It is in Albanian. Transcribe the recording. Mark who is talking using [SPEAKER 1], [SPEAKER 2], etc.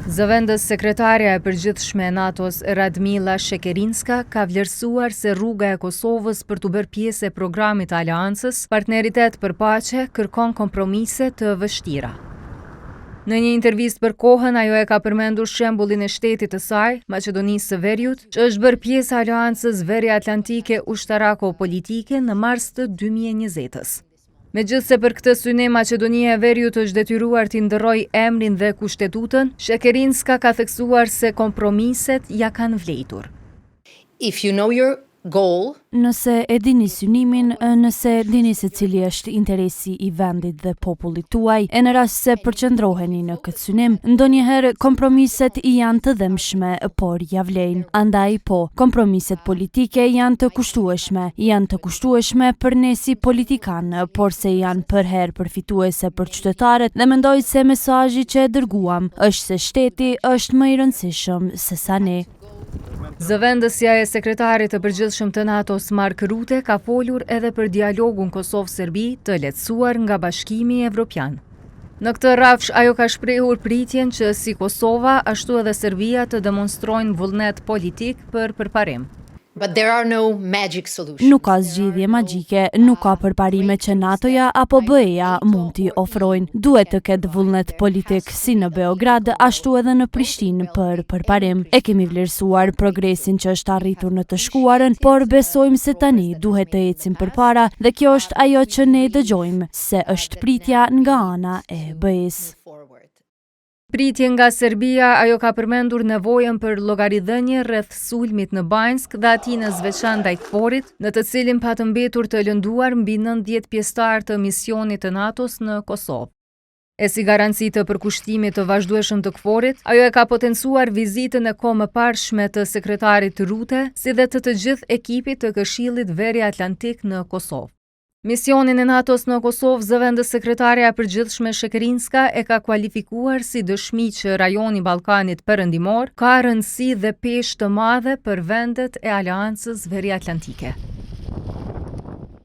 [SPEAKER 1] Zëvendës sekretarja e përgjithshme e NATO-s Radmila Shekerinska ka vlerësuar se rruga e Kosovës për të bërë pjesë e programit të Aleancës Partneritet për Paqe kërkon kompromise të vështira. Në një intervistë për Kohën, ajo e ka përmendur shembullin e shtetit të saj, Maqedonisë së Veriut, që është bërë pjesë e Aleancës Veriatlantike Ushtarako-Politike në mars të 2020-s. Megjithse për këtë synim Maqedonia e Veriut është detyruar t'i ndërrojë emrin dhe kushtetutën, Shekerinska ka theksuar se kompromiset ja kanë vlejtur.
[SPEAKER 2] If you know your goal,
[SPEAKER 3] nëse e dini synimin, nëse dini se cili është interesi i vendit dhe popullit tuaj, e në rast se përqendroheni në këtë synim, ndonjëherë kompromiset janë të dëmshme, por ja vlejnë. Andaj po, kompromiset politike janë të kushtueshme për ne si politikan, por se janë për herë përfituese për qytetarët dhe mendoj se mesazhi që e dërguam është se shteti është më i rëndësishëm se sa ne.
[SPEAKER 1] Zëvendësja e sekretarit të përgjithshëm të NATO-s Mark Rutte ka folur edhe për dialogun Kosovë-Serbi të lehtësuar nga Bashkimi Evropian. Në këtë rrafsh ajo ka shprehur pritjen që si Kosova ashtu edhe Serbia të demonstrojnë vullnet politik për përparim.
[SPEAKER 2] but there are no magic solutions.
[SPEAKER 3] Nuk ka zgjidhje magjike, nuk ka përparime që NATO-ja apo BE-ja mund t'i ofrojnë. Duhet të ketë vullnet politik si në Beograd, ashtu edhe në Prishtinë për përparim. E kemi vlerësuar progresin që është arritur në të shkuarën, por besojmë se tani duhet të ecim përpara dhe kjo është ajo që ne dëgjojmë, se është pritja nga ana e BE-s.
[SPEAKER 1] Pritje nga Serbia, ajo ka përmendur nevojën për llogaridhënie rreth sulmit në Banjsk dhe atij në Zveçan ndaj KFOR-it, në të cilin pa të mbetur të lënduar mbi 90 pjesëtar të misionit të NATO-s në Kosovë. E si garanci të përkushtimit të vazhdueshëm të KFOR-it, ajo e ka potencuar vizitën e kohë mëparshme të sekretarit Rutte, si dhe të gjithë ekipit të Këshillit Veriatlantik në Kosovë. Misionin e NATO-s në Kosovë, zëvendës sekretarja e përgjithshme Shekerinska e ka kualifikuar si dëshmi që rajoni Ballkanit Perëndimor ka rëndësi dhe peshë të madhe për vendet e Aleancës Veriatlantike.